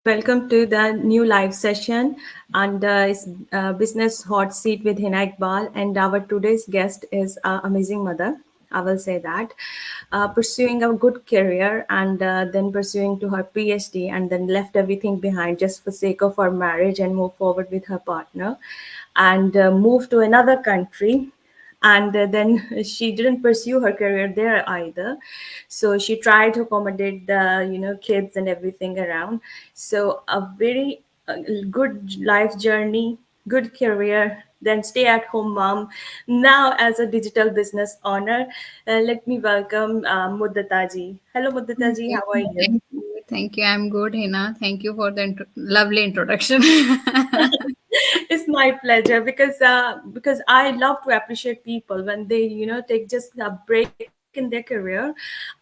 welcome to the new live session and Business Hot Seat with Hina Iqbal. And our today's guest is amazing mother. I will say that. Pursuing a good career and then pursuing to her PhD and then left everything behind just for sake of her marriage and move forward with her partner and moved to another country and then she didn't pursue her career there either, so she tried to accommodate the kids and everything around. So a very good life journey, good career, then stay at home mom, now as a digital business owner. Let me welcome Muddata ji. Hello Muddata ji, Okay. how are you? Thank you. Thank you. I'm good, Hina. Thank you for the lovely introduction. It's my pleasure because I love to appreciate people when they take just a break in their career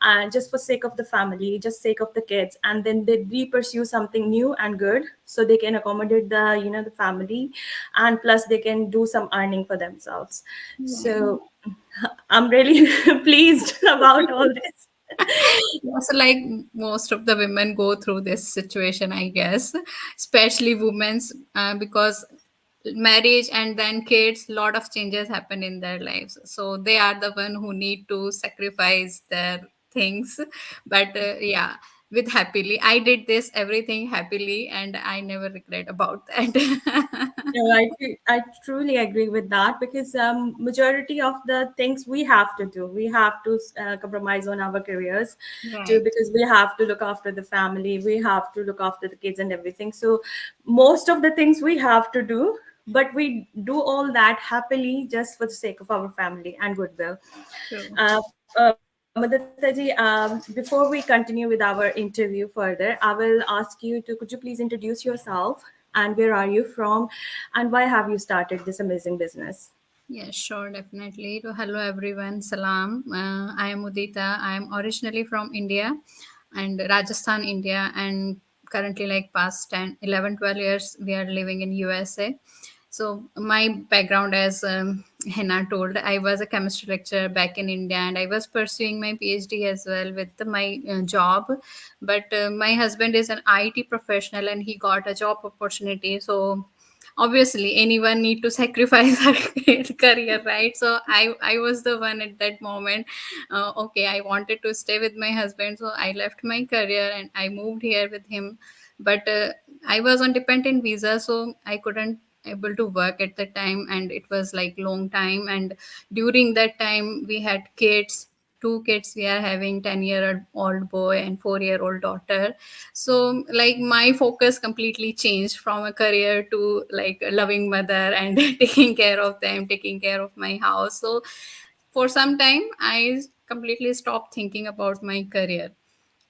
and just for sake of the family, just sake of the kids, and then they pursue something new and good so they can accommodate the family, and plus they can do some earning for themselves. Yeah. So I'm really pleased about all this. Yeah, so like most of the women go through this situation, I guess, especially women's, because marriage and then kids, lot of changes happen in their lives. So they are the one who need to sacrifice their things. But yeah, with happily, I did this everything happily, and I never regret about that. No, I truly agree with that because majority of the things we have to do, we have to compromise on our careers too, Right. because we have to look after the family, we have to look after the kids and everything. So most of the things we have to do, but we do all that happily just for the sake of our family and goodwill. True. Madhata ji, before we continue with our interview further, I will ask you to could you please introduce yourself and where are you from and why have you started this amazing business? Yeah, sure, definitely. So, hello everyone, salam. I am Udita. I am originally from India and Rajasthan, India, and currently, like past 10, 11, 12 years, we are living in USA. So, my background, as Henna told, I was a chemistry lecturer back in India, and I was pursuing my PhD as well with my job. But my husband is an IT professional, and he got a job opportunity. So obviously anyone need to sacrifice her career, right? So I was the one at that moment. Okay, I wanted to stay with my husband, so I left my career and I moved here with him. But I was on dependent visa, so I couldn't able to work at the time, and it was like long time. And during that time we had kids, two kids. We are having 10-year-old boy and 4-year-old daughter. So like my focus completely changed from a career to like a loving mother and taking care of them, taking care of my house. So for some time I completely stopped thinking about my career.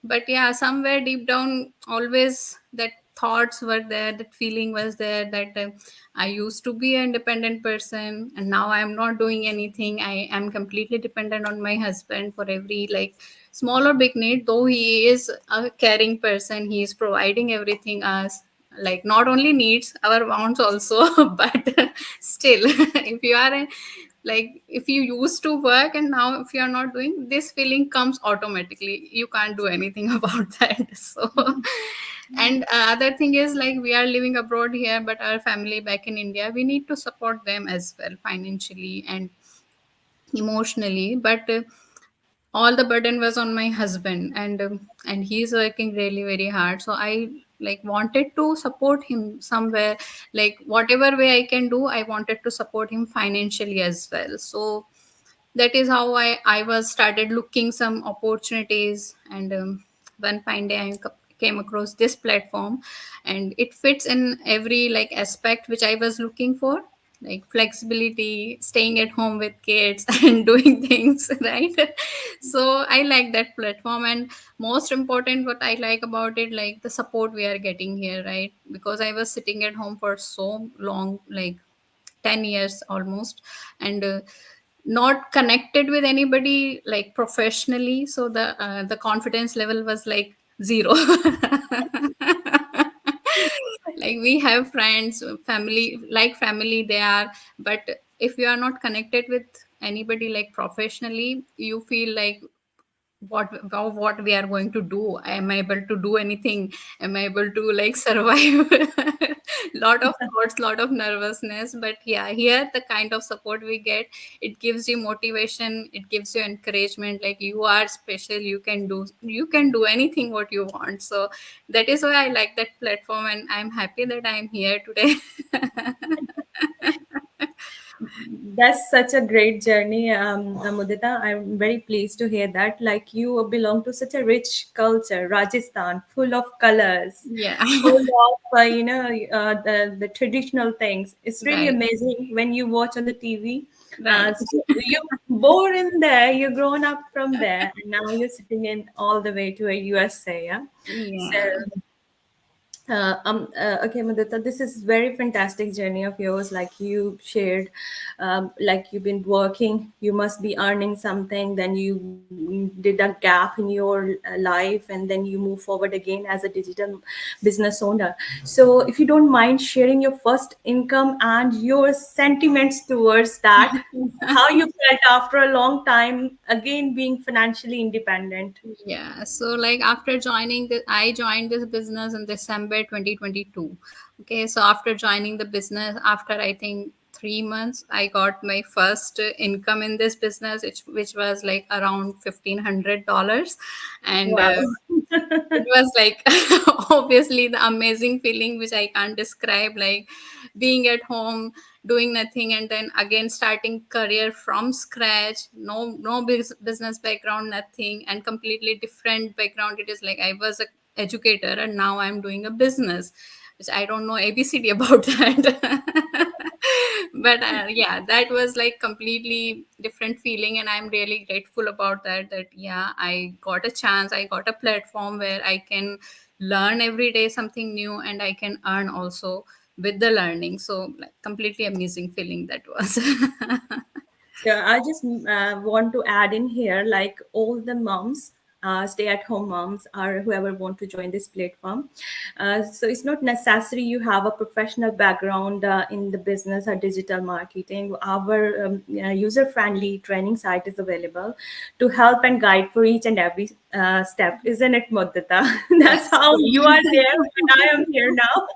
But yeah, somewhere deep down always that thoughts were there, that feeling was there, that I used to be an independent person and now I am not doing anything. I am completely dependent on my husband for every like small or big need. Though he is a caring person, he is providing everything us, like not only needs, our wants also. But still, if you are a, like if you used to work and now if you are not doing, this feeling comes automatically, you can't do anything about that. So and other thing is, like we are living abroad here, but our family back in India, we need to support them as well, financially and emotionally. But all the burden was on my husband, and he's working really very hard. So I like wanted to support him somewhere, like whatever way I can do, I wanted to support him financially as well. So that is how I was started looking some opportunities. And one fine day came across this platform, and it fits in every like aspect which I was looking for, like flexibility, staying at home with kids and doing things right. So I like that platform. And most important, what I like about it, like the support we are getting here, right? Because I was sitting at home for so long, like 10 years almost, and not connected with anybody like professionally. So the confidence level was like zero. Like we have friends, family, like family they are, but if you are not connected with anybody like professionally, you feel like what we are going to do. Am I able to do anything? Am I able to like survive? Lot of thoughts, lot of nervousness. But yeah, here the kind of support we get, it gives you motivation, it gives you encouragement, like you are special, you can do anything what you want. So that is why I like that platform, and I'm happy that I'm here today. That's such a great journey, Mudita. I'm very pleased to hear that. Like you belong to such a rich culture, Rajasthan, full of colors, Yeah. full of the traditional things. It's really Right. amazing when you watch on the TV. Right. So you're born in there, you're grown up from there, and now you're sitting in all the way to a USA. Yeah. So Yeah. okay, Madhita, this is very fantastic journey of yours. Like you shared, like you've been working, you must be earning something. Then you did a gap in your life, and then you move forward again as a digital business owner. So, if you don't mind sharing your first income and your sentiments towards that, how you felt after a long time again being financially independent. Yeah, so like after joining the, I joined this business in December 2022. Okay, so after joining the business, after I think 3 months, I got my first income in this business, which was like around $1,500, and Wow. it was like obviously the amazing feeling which I can't describe, like being at home doing nothing and then again starting career from scratch, no business background, nothing, and completely different background. It is like I was a educator and now I'm doing a business, which I don't know abcd about that. But yeah, that was like completely different feeling, and I'm really grateful about that, that yeah, I got a chance, I got a platform where I can learn every day something new, and I can earn also with the learning. So like completely amazing feeling that was. So I just want to add in here, like all the moms, stay-at-home moms, or whoever want to join this platform. So it's not necessary you have a professional background in the business or digital marketing. Our user-friendly training site is available to help and guide for each and every step, isn't it, Mudita? That's That's how you true. are there, and I am here now.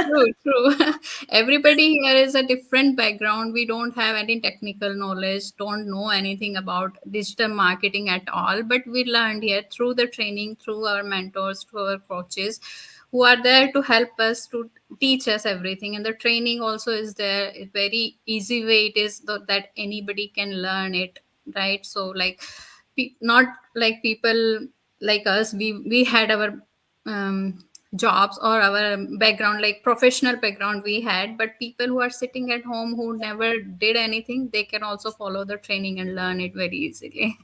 True, true. Everybody here is a different background. We don't have any technical knowledge, don't know anything about digital marketing at all. But we learned here through the training, through our mentors, through our coaches who are there to help us, to teach us everything. And the training also is there. A very easy way it is that anybody can learn it, right? So like not like people like us, we had our jobs or our background, like professional background we had, but people who are sitting at home who never did anything, they can also follow the training and learn it very easily.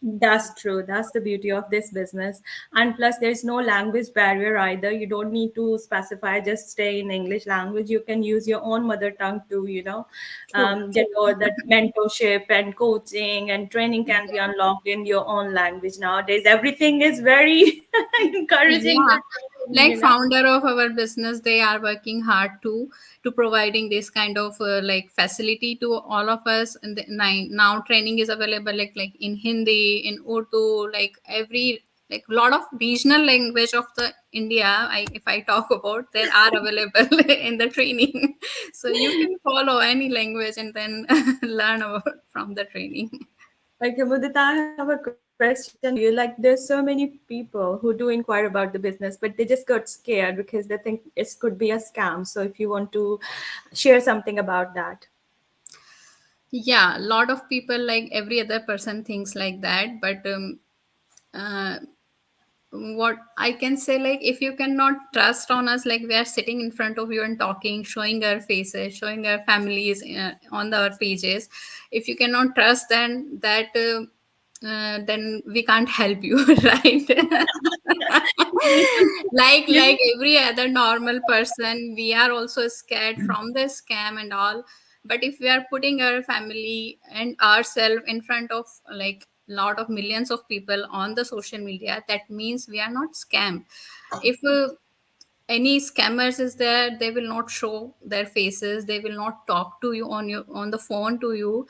That's true. That's the beauty of this business. And plus, there's no language barrier either. You don't need to specify, just stay in English language. You can use your own mother tongue to, True, get true. all that mentorship and coaching and training can be unlocked in your own language nowadays. Everything is very encouraging Yeah, to like train. founder of our business, they are working hard to providing this kind of like facility to all of us. And now training is available like in Hindi, in Urdu, like every like lot of regional language of the India. If I talk about, there are available in the training, so you can follow any language and then learn about from the training. Okay, Mudita, I have a question for you. Like, there's so many people who do inquire about the business, but they just got scared because they think it could be a scam. So, if you want to share something about that. Yeah, a lot of people, like every other person thinks like that, but uh, what I can say, like if you cannot trust on us, like we are sitting in front of you and talking, showing our faces, showing our families on our pages, if you cannot trust, then we can't help you, right? Like You every other normal person, we are also scared from the scam and all. But if we are putting our family and ourselves in front of like lot of millions of people on the social media, that means we are not scam. If any scammers is there, they will not show their faces, they will not talk to you on the phone to you.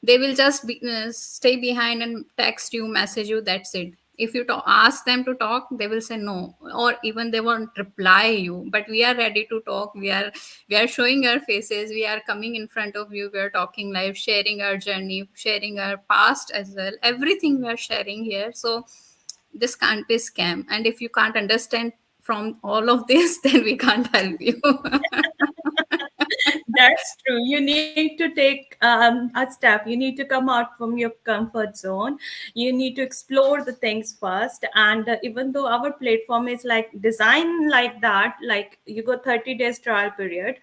They will just stay behind and text you, message you, that's it. If you ask them to talk, they will say no, or even they won't reply you. But we are ready to talk. We are showing our faces, we are coming in front of you, we are talking live, sharing our journey, sharing our past as well, everything we are sharing here. So this can't be scam, and if you can't understand from all of this, then we can't help you. That's true. You need to take a step. You need to come out from your comfort zone. You need to explore the things first. And even though our platform is like designed like that, like you got 30 days trial period.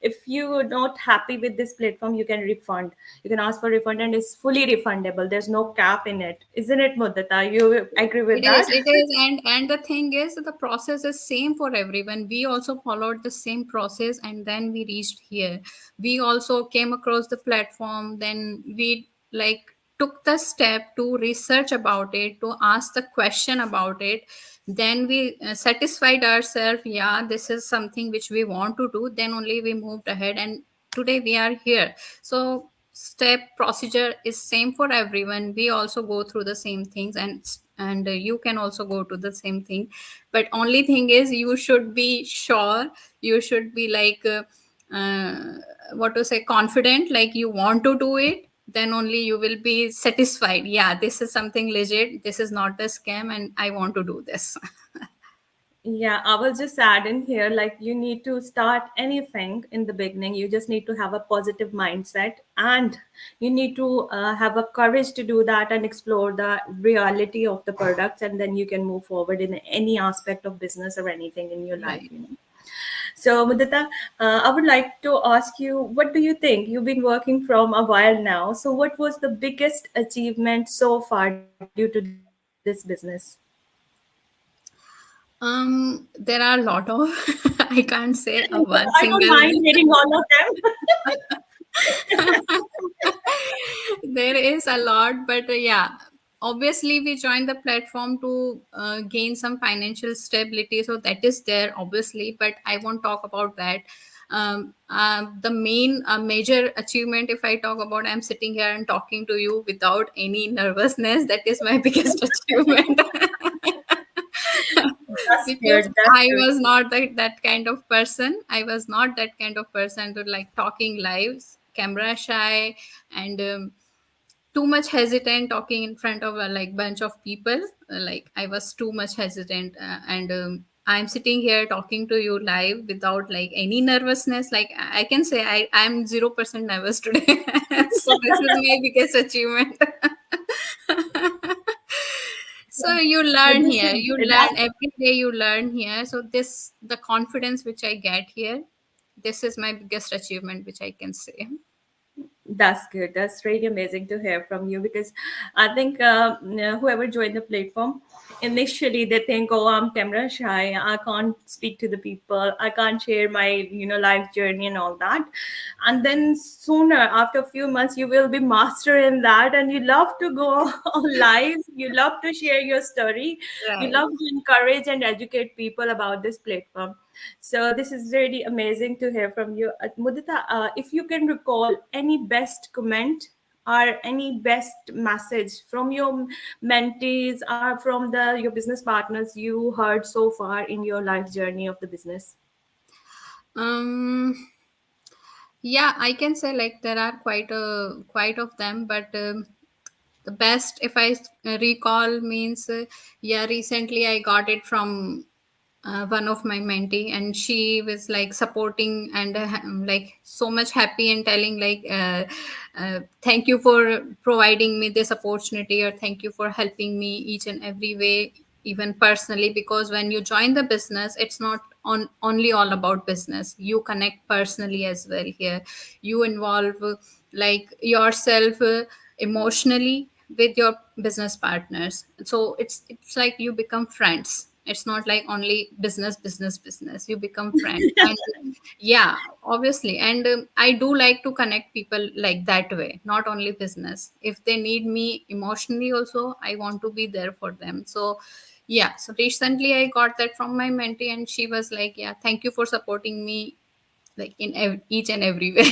If you're not happy with this platform, you can refund. You can ask for refund, and it's fully refundable. There's no cap in it, isn't it, Mudita? You agree with that? It is, and the thing is, the process is same for everyone. We also followed the same process, and then we reached here. We also came across the platform, then we like took the step to research about it, to ask the question about it. Then we satisfied ourselves, yeah, this is something which we want to do. Then only we moved ahead, and today we are here. So step procedure is same for everyone. We also go through the same things, and you can also go to the same thing. But only thing is, you should be sure, you should be like uh, what to say, confident, like you want to do it. Then only you will be satisfied, yeah, this is something legit, this is not a scam, and I want to do this. Yeah, I will just add in here like you need to start anything in the beginning. You just need to have a positive mindset, and you need to have a courage to do that and explore the reality of the products, and then you can move forward in any aspect of business or anything in your life, Right. you know. So, Mudita, I would like to ask you, what do you think? You've been working from a while now. So, what was the biggest achievement so far due to this business? There are a lot of I can't say a one I don't single mind hearing all of them. there is a lot, but yeah, obviously we joined the platform to gain some financial stability, so that is there obviously, but I won't talk about that. The main major achievement, if I talk about, I'm sitting here and talking to you without any nervousness, that is my biggest achievement. That's Because good. That's I good. was not that kind of person. I was not that kind of person to like talking live, camera shy, and too much hesitant talking in front of a like bunch of people. Like I was too much hesitant, and I'm sitting here talking to you live without like any nervousness. Like I can say I'm 0% nervous today. So this is my biggest achievement. So you So learn this here, is you learn that's every day, you learn here. So this, the confidence which I get here, this is my biggest achievement, which I can say. That's good. That's really amazing to hear from you because I think whoever joined the platform, initially they think, oh, I'm camera shy. I can't speak to the people. I can't share my, life journey and all that. And then sooner, after a few months, you will be master in that, and you love to go on live. You love to share your story. You Right. love to encourage and educate people about this platform. So this is really amazing to hear from you. Mudita, if you can recall any best comment or any best message from your mentees or from the your business partners you heard so far in your life journey of the business. um yeah, I can say like there are quite of them, but the best, if I recall, means yeah, recently I got it from one of my mentee, and she was like supporting and like so much happy and telling like thank you for providing me this opportunity, or thank you for helping me each and every way, even personally. Because when you join the business, it's not on only all about business, you connect personally as well here. You involve like yourself emotionally with your business partners, so it's like you become friends. It's not like only business, you become friends. And yeah, obviously, and I do like to connect people like that way, not only business. If they need me emotionally also, I want to be there for them. So yeah, so recently I got that from my mentee, and she was like, yeah, thank you for supporting me like in each and every way.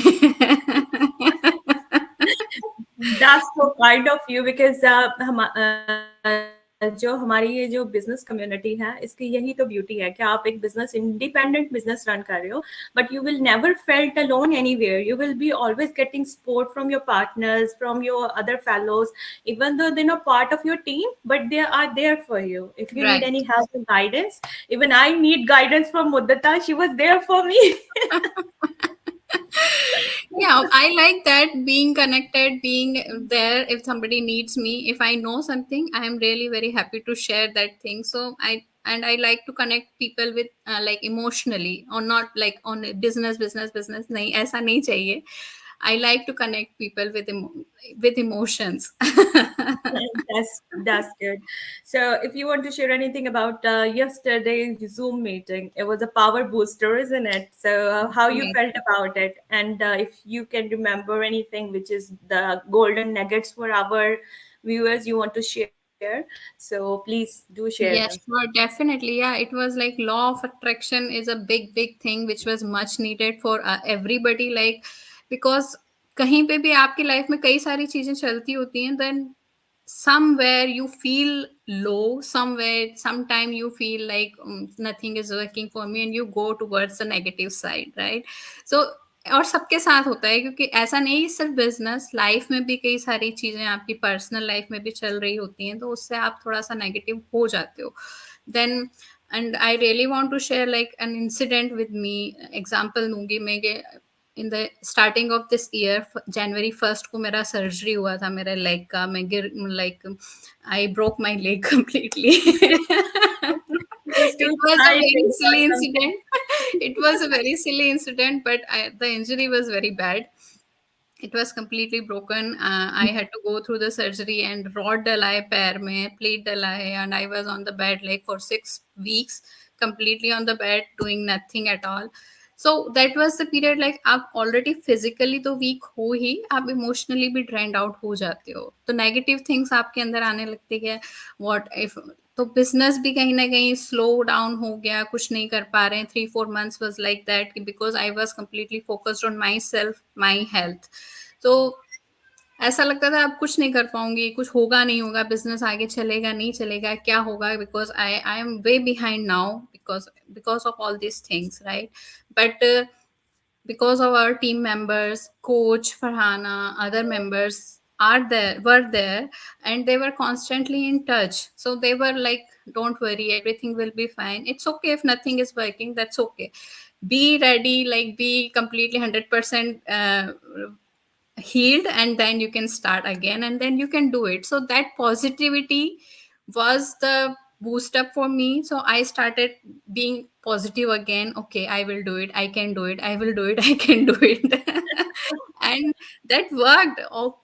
That's so kind of you because जो हमारी ये जो business community है इसकी यही तो beauty है कि आप एक बिजनेस इंडिपेंडेंट बिजनेस रन कर रहे हो but you will never felt alone anywhere you will be always getting support from your partners from your other fellows even though they're not part of your team but they are there for you if you need Right. any help and guidance. Even I need guidance from Muddata, she was there for me. Yeah, I like that, being connected, being there if somebody needs me. If I know something, I am really very happy to share that thing. So I like to connect people with like emotionally, or not like on a business nahi aisa nahi chahiye. I like to connect people with with emotions. That's good. So, if you want to share anything about yesterday's Zoom meeting, it was a power booster, isn't it? So, how you Right. felt about it, and if you can remember anything which is the golden nuggets for our viewers you want to share, so please do share them. Yes, sure, definitely. Yeah, it was like law of attraction is a big thing which was much needed for everybody. Like, because कहीं पे भी आपकी life में कई सारी चीजें चलती होती हैं, then somewhere you feel low, somewhere sometime you feel like nothing is working for me, and you go towards the negative side, right? So और सबके साथ होता है, क्योंकि ऐसा नहीं सिर्फ बिजनेस लाइफ में भी कई सारी चीजें आपकी पर्सनल लाइफ में भी चल रही होती हैं, तो उससे आप थोड़ा सा नेगेटिव हो जाते हो then. And I really want to share like an incident with me. Example दूंगी मैं कि in the starting of this year January 1st को मेरा सर्जरी हुआ था मेरे लेग का. मैं गिर like I broke my leg completely. He was It too was a very excited silly for incident. something. It was a very silly incident, but the injury was very bad. It was completely broken. I had to go through the surgery, and rod dalai pair mein, plate dalai, and I was on the bed like for 6 weeks, completely on the bed, doing nothing at all. So that was the period, like आप already physically तो weak हो ही, आप emotionally भी drained out हो जाते हो, तो negative things आपके अंदर आने लगती है. what if तो बिजनेस भी कहीं ना कहीं स्लो डाउन हो गया, कुछ नहीं कर पा रहे हैं. 3-4 months was like that because I was completely focused on myself, my health. तो ऐसा लगता था अब कुछ नहीं कर पाऊंगी, कुछ होगा नहीं होगा, बिजनेस आगे चलेगा नहीं चलेगा, क्या होगा, because I am way behind now because of all these things, right? But because of our team members, coach Farhana, other members were there, and they were constantly in touch. So they were like, "Don't worry, everything will be fine. It's okay if nothing is working. That's okay. Be ready, like be completely 100% healed, and then you can start again, and then you can do it." So that positivity was the boost up for me. So I started being positive again. Okay, I will do it, I can do it, I will do it, I can do it. And that worked.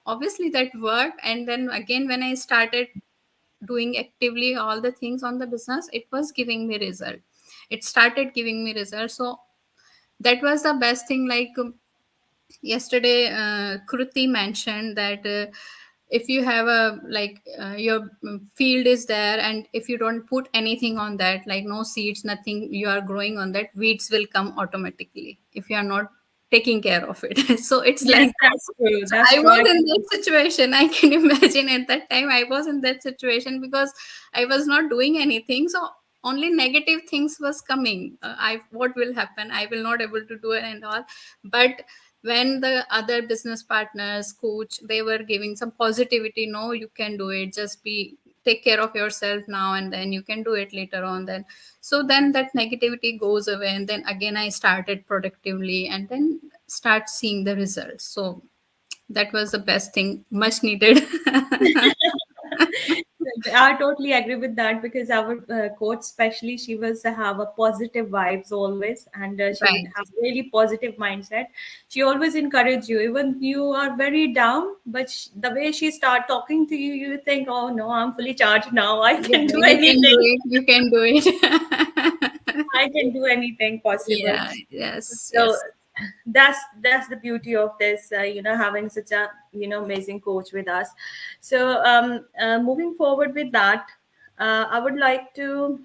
Obviously that worked. And then again, when I started doing actively all the things on the business, it was giving me result. It started giving me results. So that was the best thing. Like yesterday Kruti mentioned that if you have a like your field is there, and if you don't put anything on that, like no seeds, nothing you are growing on that, weeds will come automatically if you are not taking care of it. So it's Yes, like that. that's true. So That's I true. was I in can. that situation. I can imagine at that time I was in that situation because I was not doing anything. So only negative things was coming. I What will happen, I will not able to do it and all. But when the other business partners, coach, they were giving some positivity, no, you can do it, just be take care of yourself now, and then you can do it later on. Then so then that negativity goes away, and then again I started productively, and then start seeing the results. So that was the best thing, much needed. I totally agree with that because our coach, especially, she was have a positive vibes always, and she would Right. have really positive mindset. She always encourage you, even you are very down, but the way she start talking to you, you think, "Oh no, I'm fully charged now. I Yeah, can do you can do anything. it, you can do it. I can do anything possible." Yeah, yes, So yes. that's the beauty of this, having such a amazing coach with us. So moving forward with that, I would like to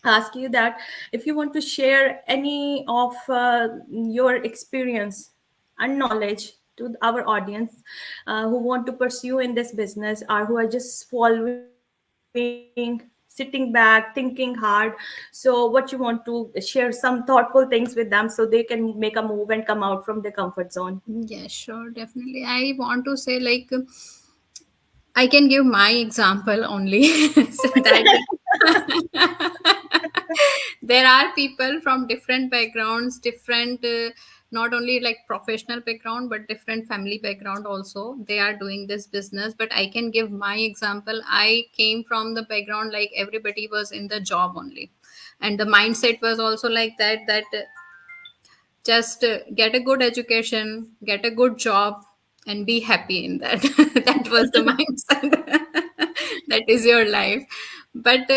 ask you that if you want to share any of your experience and knowledge to our audience who want to pursue in this business or who are just following, sitting back, thinking hard? So, what you want to share some thoughtful things with them so they can make a move and come out from their comfort zone? Yeah, sure, definitely. I want to say, like, I can give my example only. So that there are people from different backgrounds, different, not only like professional background, but different family background also. They are doing this business. But I can give my example. I came from the background like everybody was in the job only. And the mindset was also like that, just get a good education, get a good job, and be happy in that. That was the mindset. That is your life. But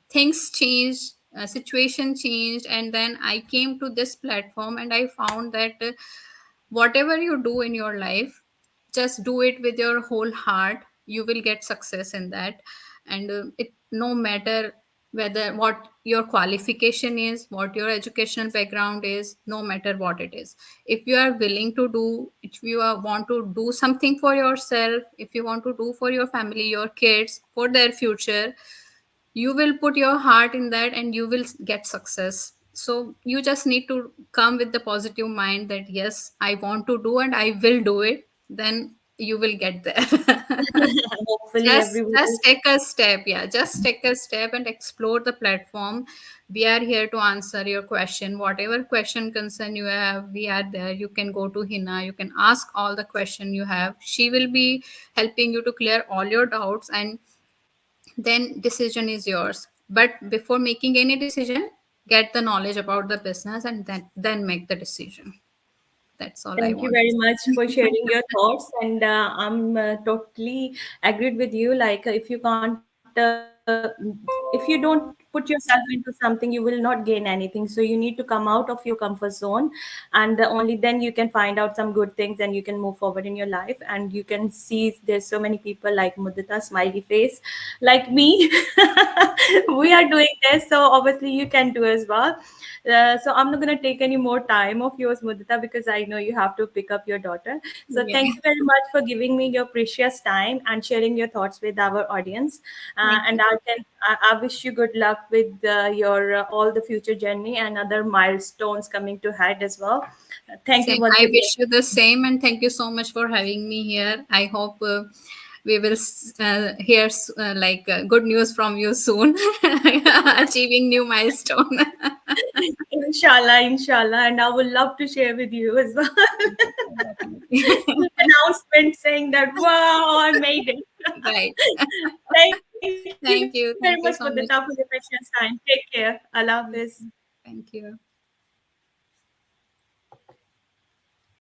things changed, situation changed, and then I came to this platform and I found that whatever you do in your life, just do it with your whole heart. You will get success in that. And it no matter whether what your qualification is, what your educational background is, no matter what it is, if you are willing to do, if you want to do something for yourself, if you want to do for your family, your kids, for their future, you will put your heart in that and you will get success. So you just need to come with the positive mind that yes, I want to do and I will do it. Then you will get there. Hopefully, Just everyone. take a step. Yeah, just take a step and explore the platform. We are here to answer your question, whatever question concern you have. We are there. You can go to Hina, you can ask all the question you have. She will be helping you to clear all your doubts, and then decision is yours. But before making any decision, get the knowledge about the business and then make the decision. That's all I Thank you want to very much say. for sharing your thoughts, and I'm totally agreed with you. Like, if you can't, if you don't put yourself into something, you will not gain anything. So you need to come out of your comfort zone, and only then you can find out some good things, and you can move forward in your life. And you can see there's so many people like Mudita, smiley face, like me. We are doing this, so obviously you can do as well. So I'm not going to take any more time of yours, Mudita, because I know you have to pick up your daughter. So Yeah. thank you very much for giving me your precious time and sharing your thoughts with our audience. Thank And you. I wish you good luck with your all the future journey and other milestones coming to head as well. Thank you Same. once I again. wish you the same, and thank you so much for having me here. I hope we will hear good news from you soon, achieving new milestone. Inshallah, inshallah, and I would love to share with you as well. Definitely. Announcement saying that wow, I made it. Right. Thank you very much, Mudita, for Thank your you precious so much. time. Take care. Allah Hafiz. Thank you.